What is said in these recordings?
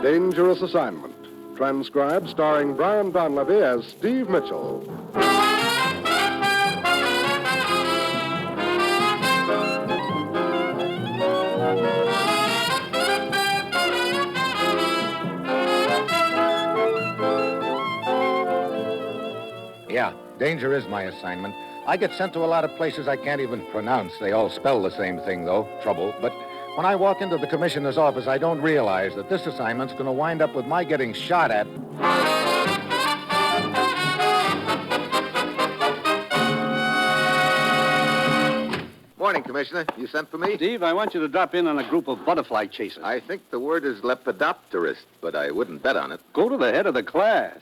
Dangerous Assignment, transcribed starring Brian Donlevy as Steve Mitchell. Yeah, danger is my assignment. I get sent to a lot of places I can't even pronounce. They all spell the same thing, though, trouble. But when I walk into the commissioner's office, I don't realize that this assignment's going to wind up with my getting shot at. Morning, Commissioner. You sent for me? Steve, I want you to drop in on a group of butterfly chasers. I think the word is lepidopterist, but I wouldn't bet on it. Go to the head of the class.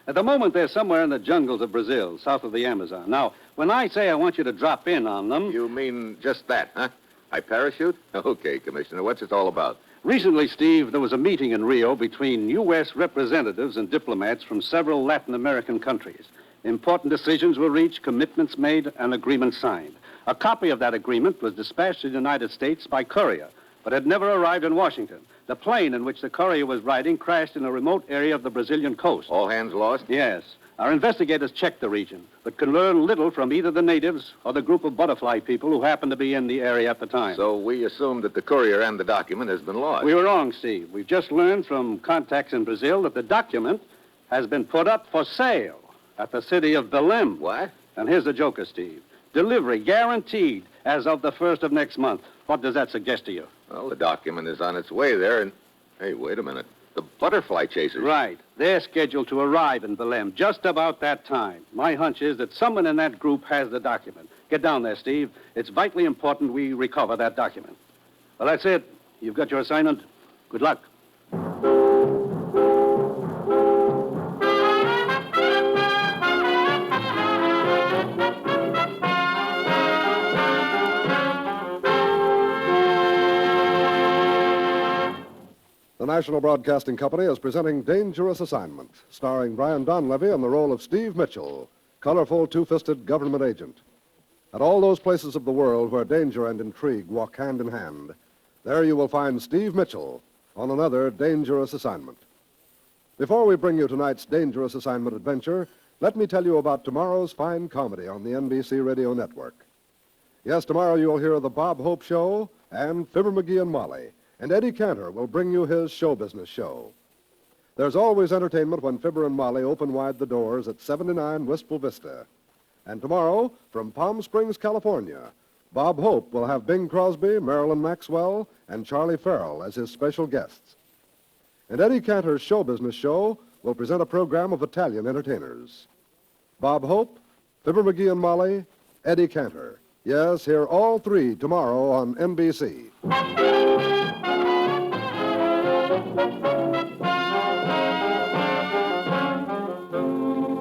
At the moment, they're somewhere in the jungles of Brazil, south of the Amazon. Now, when I say I want you to drop in on them... You mean just that, huh? I parachute? Okay, Commissioner. What's it all about? Recently, Steve, there was a meeting in Rio between U.S. representatives and diplomats from several Latin American countries. Important decisions were reached, commitments made, and agreements signed. A copy of that agreement was dispatched to the United States by courier, but had never arrived in Washington. The plane in which the courier was riding crashed in a remote area of the Brazilian coast. All hands lost? Yes. Our investigators checked the region, but can learn little from either the natives or the group of butterfly people who happened to be in the area at the time. So we assumed that the courier and the document has been lost. We were wrong, Steve. We've just learned from contacts in Brazil that the document has been put up for sale at the city of Belém. What? And here's the joker, Steve. Delivery guaranteed as of the 1st of next month. What does that suggest to you? Well, the document is on its way there, and... Hey, wait a minute. The butterfly chasers. Right. They're scheduled to arrive in Belém just about that time. My hunch is that someone in that group has the document. Get down there, Steve. It's vitally important we recover that document. Well, that's it. You've got your assignment. Good luck. The National Broadcasting Company is presenting Dangerous Assignment, starring Brian Donlevy in the role of Steve Mitchell, colorful, two-fisted government agent. At all those places of the world where danger and intrigue walk hand in hand, there you will find Steve Mitchell on another Dangerous Assignment. Before we bring you tonight's Dangerous Assignment adventure, let me tell you about tomorrow's fine comedy on the NBC Radio Network. Yes, tomorrow you'll hear The Bob Hope Show and Fibber McGee and Molly. And Eddie Cantor will bring you his show business show. There's always entertainment when Fibber and Molly open wide the doors at 79 Wistful Vista. And tomorrow, from Palm Springs, California, Bob Hope will have Bing Crosby, Marilyn Maxwell, and Charlie Farrell as his special guests. And Eddie Cantor's show business show will present a program of Italian entertainers. Bob Hope, Fibber McGee and Molly, Eddie Cantor. Yes, hear all three tomorrow on NBC.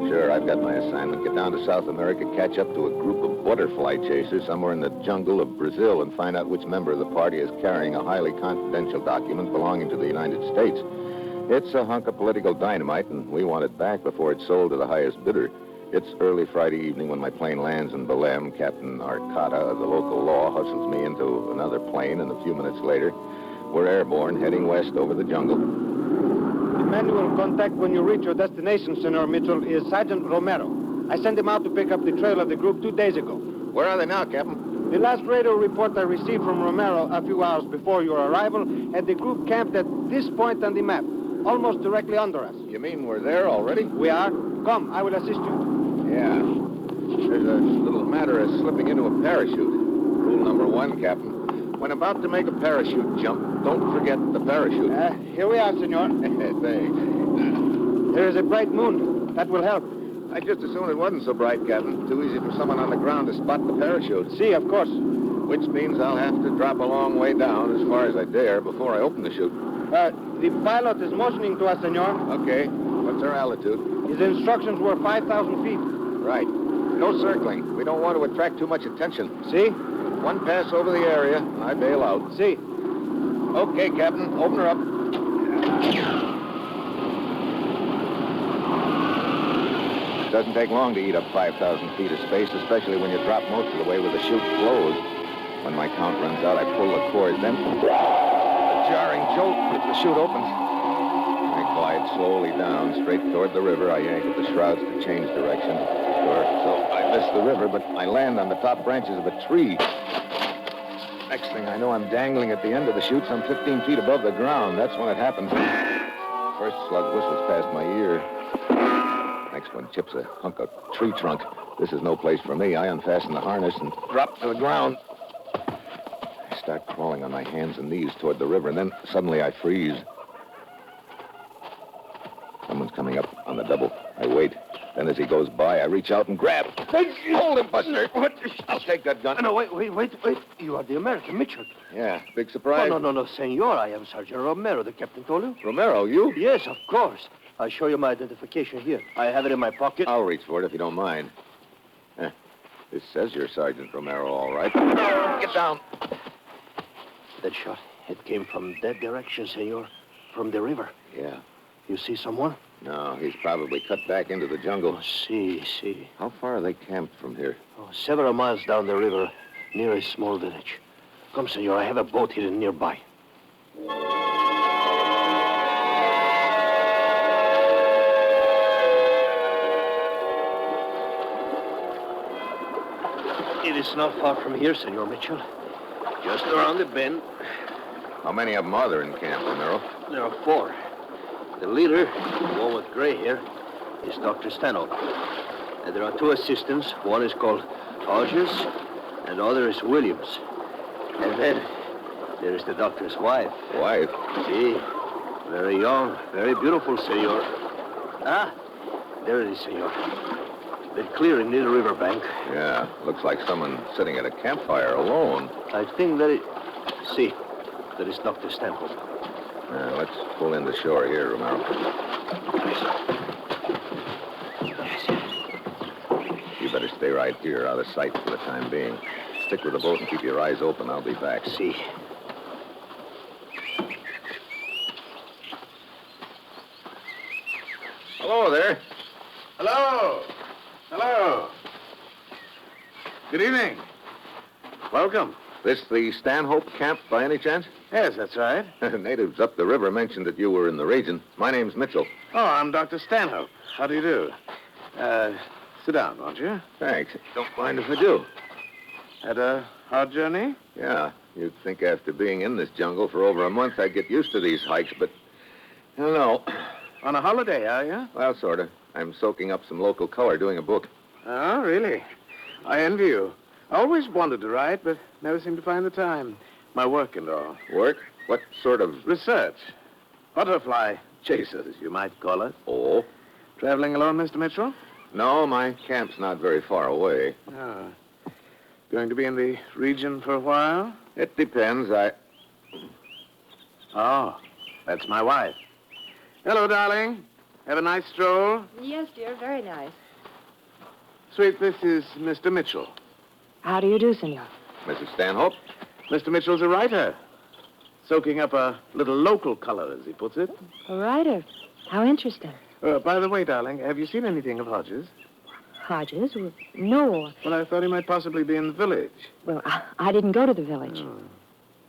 Sure, I've got my assignment. Get down to South America, catch up to a group of butterfly chasers somewhere in the jungle of Brazil, and find out which member of the party is carrying a highly confidential document belonging to the United States. It's a hunk of political dynamite, and we want it back before it's sold to the highest bidder. It's early Friday evening when my plane lands in Belém. Captain Arcata of the local law hustles me into another plane, and a few minutes later, we're airborne, heading west over the jungle. The manual contact when you reach your destination, Senor Mitchell, is Sergeant Romero. I sent him out to pick up the trail of the group 2 days ago. Where are they now, Captain? The last radio report I received from Romero a few hours before your arrival had the group camped at this point on the map, almost directly under us. You mean we're there already? We are. Come, I will assist you. Yeah. There's a little matter of slipping into a parachute. Rule number 1, Captain. When about to make a parachute jump, don't forget the parachute. Here we are, senor. Thanks. There is a bright moon. That will help. I'd just as soon it wasn't so bright, Captain. Too easy for someone on the ground to spot the parachute. See, of course. Which means I'll have to drop a long way down, as far as I dare, before I open the chute. The pilot is motioning to us, senor. Okay. What's our altitude? His instructions were 5,000 feet. Right. No circling. We don't want to attract too much attention. See? One pass over the area, and I bail out. See. Okay, Captain. Open her up. It doesn't take long to eat up 5,000 feet of space, especially when you drop most of the way with the chute closed. When my count runs out, I pull the cord, then a jarring jolt as the chute opens. I glide slowly down, straight toward the river. I yank at the shrouds to change direction. Sure, so I miss the river, but I land on the top branches of a tree. Next thing I know, I'm dangling at the end of the chute some 15 feet above the ground. That's when it happens. First slug whistles past my ear. Next one chips a hunk of tree trunk. This is no place for me. I unfasten the harness and drop to the ground. I start crawling on my hands and knees toward the river, and then suddenly I freeze. Someone's coming up on the double. I wait. Then as he goes by, I reach out and grab. Hold him, Buster. What? I'll take that gun. No, wait. You are the American Mitchell. Yeah, big surprise. No, senor. I am Sergeant Romero, the captain told you. Romero, you? Yes, of course. I'll show you my identification here. I have it in my pocket. I'll reach for it if you don't mind. This says you're Sergeant Romero, all right. Get down. That shot, it came from that direction, senor. From the river. Yeah. You see someone? No, he's probably cut back into the jungle. Oh, see. How far are they camped from here? Oh, several miles down the river, near a small village. Come, senor, I have a boat hidden nearby. It is not far from here, Senor Mitchell. Just around the bend. How many of them are there in camp, Romero? There are 4. The leader, the one with gray hair, is Dr. Stanhope. And there are 2 assistants. One is called Hodges, and the other is Williams. And then there is the doctor's wife. Wife? See, very young, very beautiful, senor. Ah, there it is, senor. That clearing near the riverbank. Yeah, looks like someone sitting at a campfire alone. I think that it... See, that is Dr. Stanhope. Let's pull in the shore here, Romero. You better stay right here, out of sight for the time being. Stick with the boat and keep your eyes open. I'll be back. See. Hello there. Hello. Good evening. Welcome. This the Stanhope camp by any chance? Yes, that's right. Natives up the river mentioned that you were in the region. My name's Mitchell. Oh, I'm Dr. Stanhope. How do you do? Sit down, won't you? Thanks. Don't mind if I do. Had a hard journey? Yeah, you'd think after being in this jungle for over a month I'd get used to these hikes, but I don't know. On a holiday, are you? Well, sort of. I'm soaking up some local color doing a book. Oh, really? I envy you. I always wanted to write, but never seemed to find the time. My work and all. Work? What sort of... Research. Butterfly chasers, you might call it. Oh? Traveling alone, Mr. Mitchell? No, my camp's not very far away. Oh. Going to be in the region for a while? It depends. Oh, that's my wife. Hello, darling. Have a nice stroll? Yes, dear, very nice. Sweet, this is Mr. Mitchell. How do you do, senor? Mrs. Stanhope? Mr. Mitchell's a writer. Soaking up a little local color, as he puts it. A writer. How interesting. By the way, darling, have you seen anything of Hodges? Hodges? Well, no. Well, I thought he might possibly be in the village. Well, I didn't go to the village. Oh.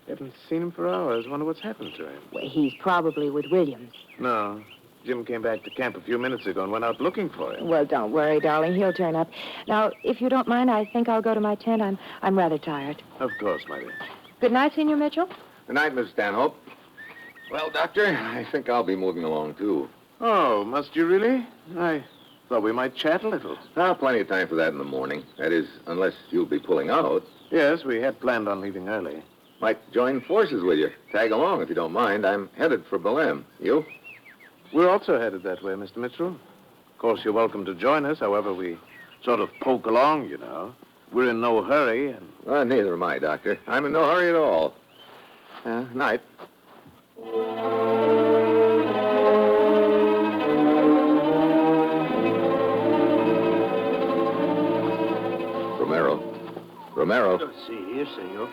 Haven't seen him for hours. Wonder what's happened to him. Well, he's probably with Williams. No. Jim came back to camp a few minutes ago and went out looking for him. Well, don't worry, darling. He'll turn up. Now, if you don't mind, I think I'll go to my tent. I'm rather tired. Of course, my dear. Good night, Senor Mitchell. Good night, Mrs. Stanhope. Well, Doctor, I think I'll be moving along, too. Oh, must you really? I thought we might chat a little. Plenty of time for that in the morning. That is, unless you'll be pulling out. Yes, we had planned on leaving early. Might join forces with you. Tag along if you don't mind. I'm headed for Belém. You? We're also headed that way, Mr. Mitchell. Of course, you're welcome to join us. However, we sort of poke along, you know. We're in no hurry, and... Well, neither am I, Doctor. I'm in no hurry at all. Night. Romero. Let's see here, senor.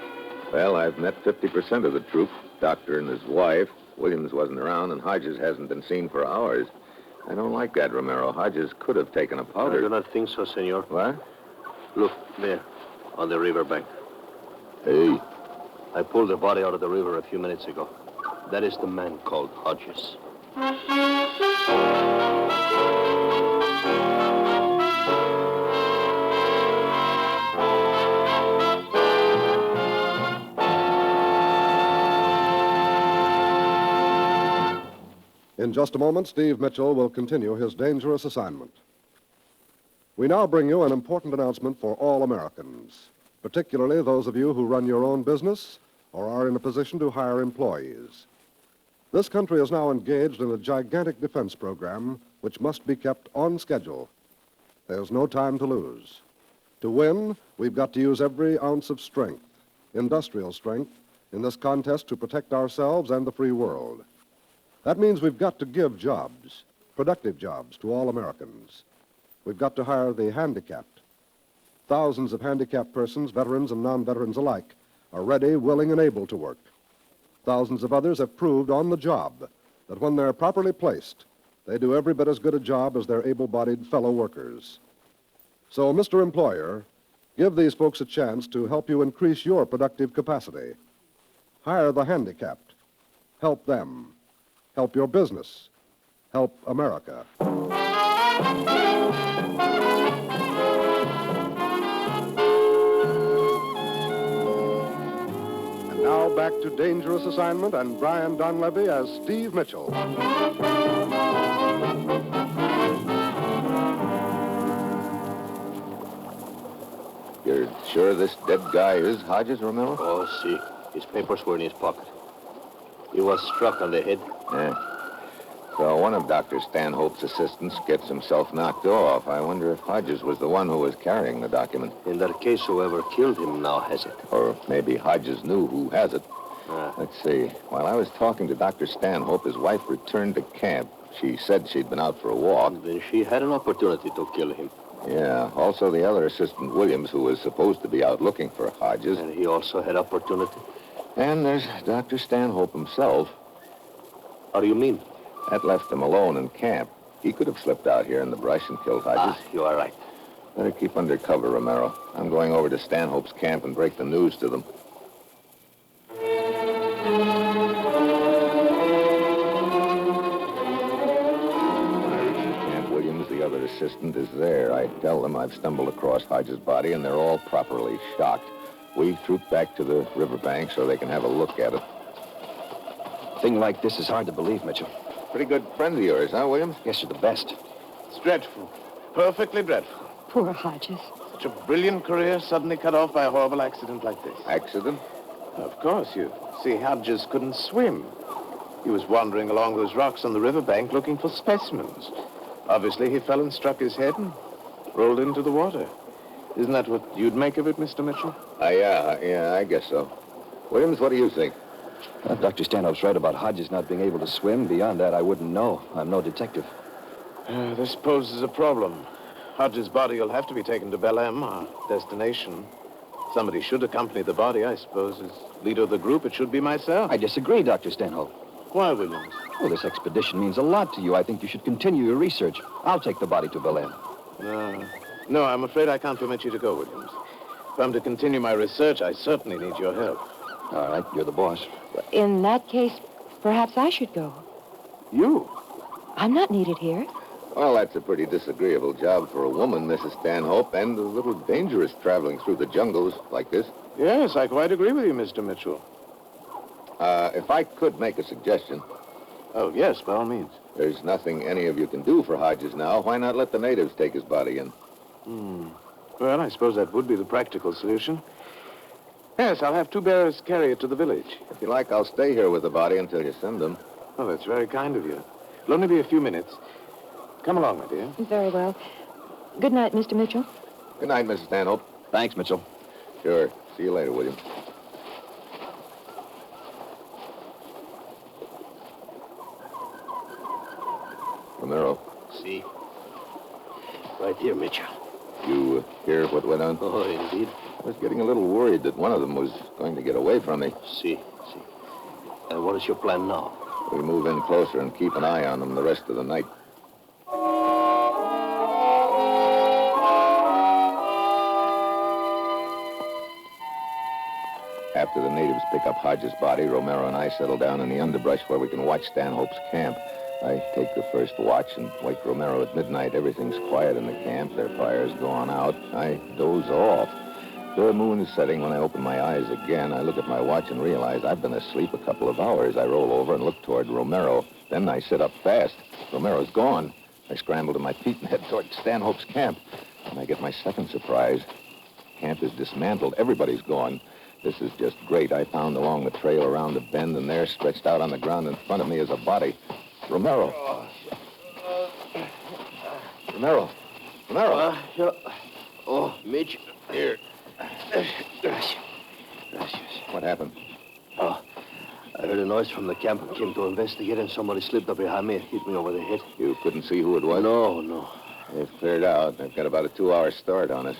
Well, I've met 50% of the troop. Doctor and his wife. Williams wasn't around, and Hodges hasn't been seen for hours. I don't like that, Romero. Hodges could have taken a I do powder. not think so, senor. What? Look, there, on the riverbank. Hey, I pulled the body out of the river a few minutes ago. That is the man called Hodges. In just a moment, Steve Mitchell will continue his dangerous assignment. We now bring you an important announcement for all Americans, particularly those of you who run your own business or are in a position to hire employees. This country is now engaged in a gigantic defense program which must be kept on schedule. There's no time to lose. To win, we've got to use every ounce of strength, industrial strength, in this contest to protect ourselves and the free world. That means we've got to give jobs, productive jobs, to all Americans. We've got to hire the handicapped. Thousands of handicapped persons, veterans and non-veterans alike, are ready, willing, and able to work. Thousands of others have proved on the job that when they're properly placed, they do every bit as good a job as their able-bodied fellow workers. So, Mr. Employer, give these folks a chance to help you increase your productive capacity. Hire the handicapped. Help them. Help your business. Help America. And now back to Dangerous Assignment and Brian Donlevy as Steve Mitchell. you're sure this dead guy is Hodges, Romero? Oh, see. His papers were in his pocket. He was struck on the head. Yeah. So one of Dr. Stanhope's assistants gets himself knocked off. I wonder if Hodges was the one who was carrying the document. In that case, whoever killed him now has it. Or maybe Hodges knew who has it. Ah. Let's see. While I was talking to Dr. Stanhope, his wife returned to camp. She said she'd been out for a walk. Then she had an opportunity to kill him. Yeah. Also, the other assistant, Williams, who was supposed to be out looking for Hodges. And he also had opportunity. And there's Dr. Stanhope himself. How do you mean? That left him alone in camp. He could have slipped out here in the brush and killed Hodges. You are right. Better keep under cover, Romero. I'm going over to Stanhope's camp and break the news to them. Camp Williams, the other assistant, is there. I tell them I've stumbled across Hodges' body, and they're all properly shocked. We troop back to the riverbank so they can have a look at it. A thing like this is hard to believe, Mitchell. Pretty good friend of yours, huh, Williams? Guess you're the best. It's dreadful. Perfectly dreadful. Poor Hodges. Such a brilliant career suddenly cut off by a horrible accident like this. Accident? Of course, you see, Hodges couldn't swim. He was wandering along those rocks on the riverbank looking for specimens. Obviously, he fell and struck his head and rolled into the water. Isn't that what you'd make of it, Mr. Mitchell? Yeah, I guess so. Williams, what do you think? Dr. Stanhope's right about Hodges not being able to swim. Beyond that, I wouldn't know. I'm no detective. This poses a problem. Hodges' body will have to be taken to Belém, our destination. Somebody should accompany the body, I suppose. As leader of the group, it should be myself. I disagree, Dr. Stanhope. Why, Williams? Well, this expedition means a lot to you. I think you should continue your research. I'll take the body to Belém. No, I'm afraid I can't permit you to go, Williams. If I'm to continue my research, I certainly need your help. All right, you're the boss. In that case, perhaps I should go. You? I'm not needed here. Well, that's a pretty disagreeable job for a woman, Mrs. Stanhope, and a little dangerous traveling through the jungles like this. Yes, I quite agree with you, Mr. Mitchell. If I could make a suggestion. Oh, yes, by all means. There's nothing any of you can do for Hodges now. Why not let the natives take his body in? Well, I suppose that would be the practical solution. Yes, I'll have two bearers carry it to the village. If you like, I'll stay here with the body until you send them. Oh, that's very kind of you. It'll only be a few minutes. Come along, my dear. Very well. Good night, Mr. Mitchell. Good night, Mrs. Stanhope. Thanks, Mitchell. Sure. See you later, William. Romero, See? Right here, Mitchell. you hear what went on? Oh, indeed. I was getting a little worried that one of them was going to get away from me. See. And what is your plan now? We move in closer and keep an eye on them the rest of the night. After the natives pick up Hodges' body, Romero and I settle down in the underbrush where we can watch Stanhope's camp. I take the first watch and wake Romero at midnight. Everything's quiet in the camp. Their fire's gone out. I doze off. The moon is setting when I open my eyes again. I look at my watch and realize I've been asleep a couple of hours. I roll over and look toward Romero. Then I sit up fast. Romero's gone. I scramble to my feet and head toward Stanhope's camp. And I get my second surprise. Camp is dismantled. Everybody's gone. This is just great. I found along the trail around the bend, and there, stretched out on the ground in front of me, is a body. Romero. Romero. Romero. Oh, Mitch. Here. Gracias. What happened? Oh, I heard a noise from the camp and came to investigate, and somebody slipped up behind me and hit me over the head. You couldn't see who it was? No. They've cleared out. They've got about a 2-hour start on us.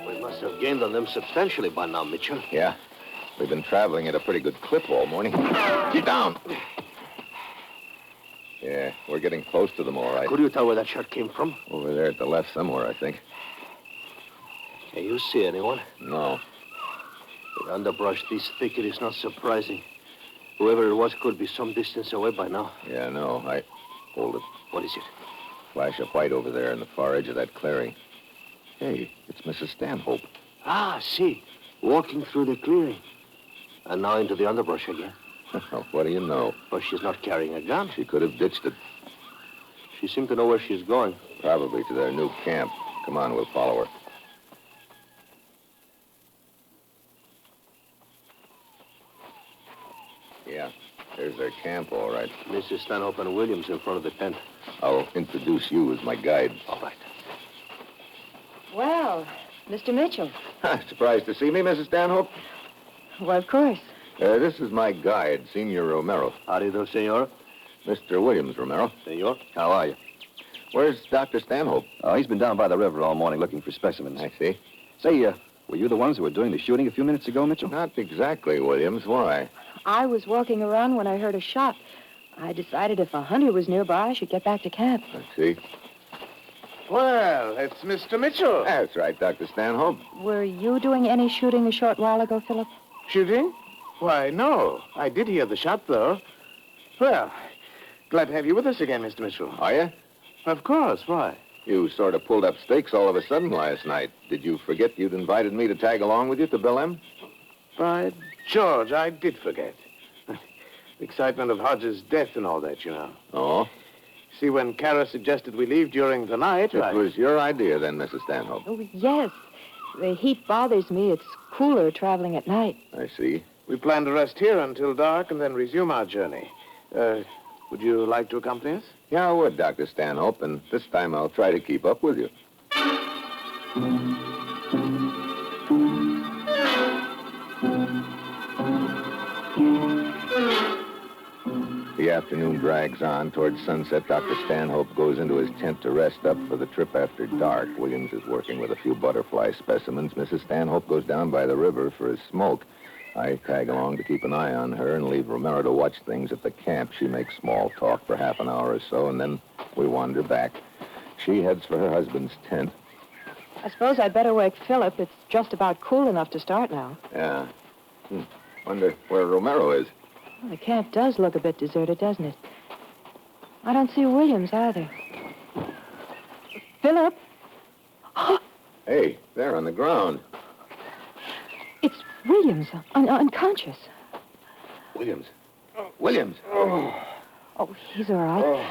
We must have gained on them substantially by now, Mitchell. Yeah. We've been traveling at a pretty good clip all morning. Get down! Yeah, we're getting close to them, all right. Could you tell where that shot came from? Over there at the left somewhere, I think. Can you see anyone? No. The underbrush this thick, it is not surprising. Whoever it was could be some distance away by now. Yeah, no. Hold it. What is it? Flash of white over there in the far edge of that clearing. Hey, it's Mrs. Stanhope. Ah, see. Walking through the clearing. And now into the underbrush again. What do you know? But she's not carrying a gun. She could have ditched it. She seemed to know where she's going. Probably to their new camp. Come on, we'll follow her. Yeah, there's their camp, all right. Mrs. Stanhope and Williams in front of the tent. I'll introduce you as my guide. All right. Well, Mr. Mitchell. Surprised to see me, Mrs. Stanhope? Well, of course. This is my guide, Senor Romero. How do you do, senor? Mr. Williams, Romero. Senor? How are you? Where's Dr. Stanhope? Oh, he's been down by the river all morning looking for specimens. I see. Say, were you the ones who were doing the shooting a few minutes ago, Mitchell? Not exactly, Williams. Why? I was walking around when I heard a shot. I decided if a hunter was nearby, I should get back to camp. I see. Well, it's Mr. Mitchell. That's right, Dr. Stanhope. Were you doing any shooting a short while ago, Philip? Shooting? Why, no. I did hear the shot, though. Well, glad to have you with us again, Mr. Mitchell. Are you? Of course. Why? You sort of pulled up stakes all of a sudden last night. Did you forget you'd invited me to tag along with you to Bill M? By George, I did forget. The excitement of Hodges' death and all that, you know. Oh? See, when Kara suggested we leave during the night, It was your idea then, Mrs. Stanhope. Oh, yes. The heat bothers me. It's cooler traveling at night. I see. We plan to rest here until dark and then resume our journey. Would you like to accompany us? Yeah, I would, Dr. Stanhope, and this time I'll try to keep up with you. The afternoon drags on. Toward sunset, Dr. Stanhope goes into his tent to rest up for the trip after dark. Williams is working with a few butterfly specimens. Mrs. Stanhope goes down by the river for his smoke. I tag along to keep an eye on her and leave Romero to watch things at the camp. She makes small talk for half an hour or so, and then we wander back. She heads for her husband's tent. I suppose I'd better wake Philip. It's just about cool enough to start now. Yeah. Wonder where Romero is. Well, the camp does look a bit deserted, doesn't it? I don't see Williams either. Philip? Hey, there on the ground. It's Williams, unconscious. Williams. Williams. Oh, he's all right.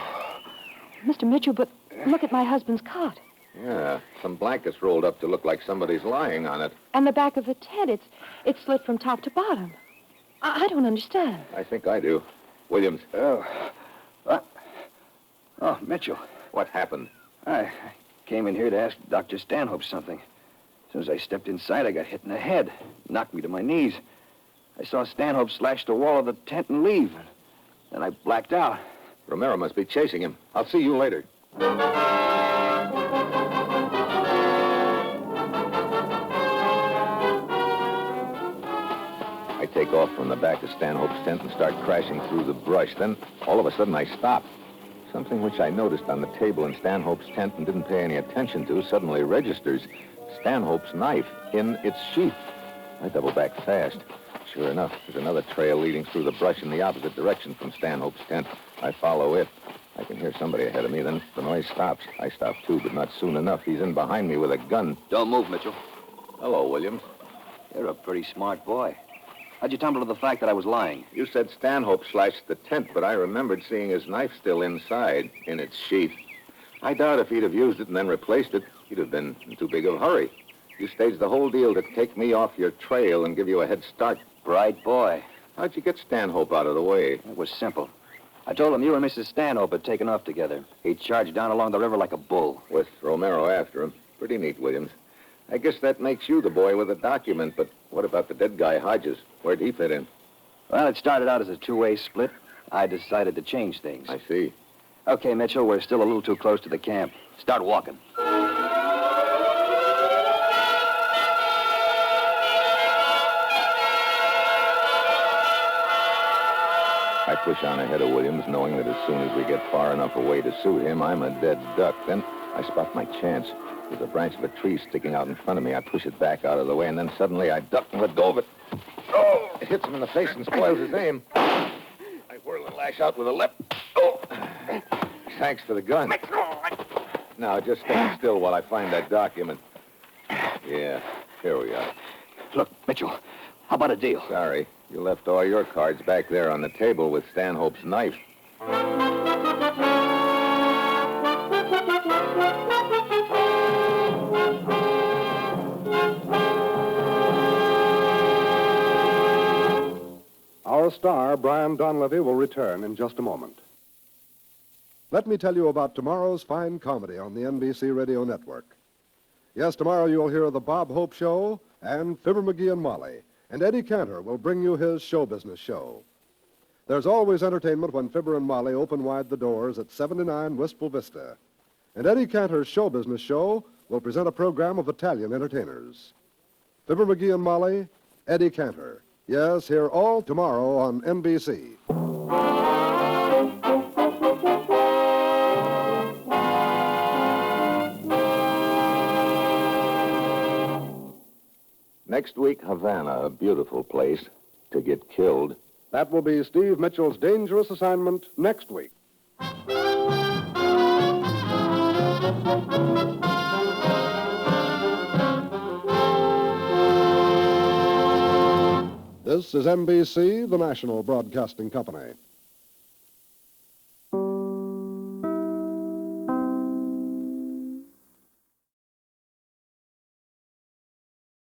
Mr. Mitchell, but look at my husband's cot. Yeah, some blankets rolled up to look like somebody's lying on it. And the back of the tent, it's slit from top to bottom. I don't understand. I think I do. Williams. What? Oh, Mitchell. What happened? I came in here to ask Dr. Stanhope something. As soon as I stepped inside, I got hit in the head. Knocked me to my knees. I saw Stanhope slash the wall of the tent and leave. Then I blacked out. Romero must be chasing him. I'll see you later. I take off from the back of Stanhope's tent and start crashing through the brush. Then, all of a sudden, I stop. Something which I noticed on the table in Stanhope's tent and didn't pay any attention to suddenly registers. Stanhope's knife in its sheath. I double back fast. Sure enough, there's another trail leading through the brush in the opposite direction from Stanhope's tent. I follow it. I can hear somebody ahead of me, then the noise stops. I stop too, but not soon enough. He's in behind me with a gun. Don't move, Mitchell. Hello, Williams. You're a pretty smart boy. How'd you tumble to the fact that I was lying? You said Stanhope slashed the tent, but I remembered seeing his knife still inside, in its sheath. I doubt if he'd have used it and then replaced it, he'd have been in too big of a hurry. You staged the whole deal to take me off your trail and give you a head start. Bright boy. How'd you get Stanhope out of the way? It was simple. I told him you and Mrs. Stanhope had taken off together. He charged down along the river like a bull. With Romero after him. Pretty neat, Williams. I guess that makes you the boy with the document, but what about the dead guy, Hodges? Where'd he fit in? Well, it started out as a two-way split. I decided to change things. I see. Okay, Mitchell, we're still a little too close to the camp. Start walking. I push on ahead of Williams, knowing that as soon as we get far enough away to suit him, I'm a dead duck. Then I spot my chance. There's a branch of a tree sticking out in front of me. I push it back out of the way, and then suddenly I duck and let go of it. Oh! It hits him in the face and spoils his aim. I whirl and lash out with a left. Oh! Thanks for the gun. Now, just stand still while I find that document. Yeah, here we are. Look, Mitchell, how about a deal? Sorry. You left all your cards back there on the table with Stanhope's knife. Our star, Brian Donlevy, will return in just a moment. Let me tell you about tomorrow's fine comedy on the NBC Radio Network. Yes, tomorrow you'll hear The Bob Hope Show and Fibber McGee and Molly, and Eddie Cantor will bring you his show business show. There's always entertainment when Fibber and Molly open wide the doors at 79 Wistful Vista. And Eddie Cantor's show business show will present a program of Italian entertainers. Fibber McGee and Molly, Eddie Cantor. Yes, hear all tomorrow on NBC. Next week, Havana, a beautiful place to get killed. That will be Steve Mitchell's dangerous assignment next week. This is NBC, the national broadcasting company.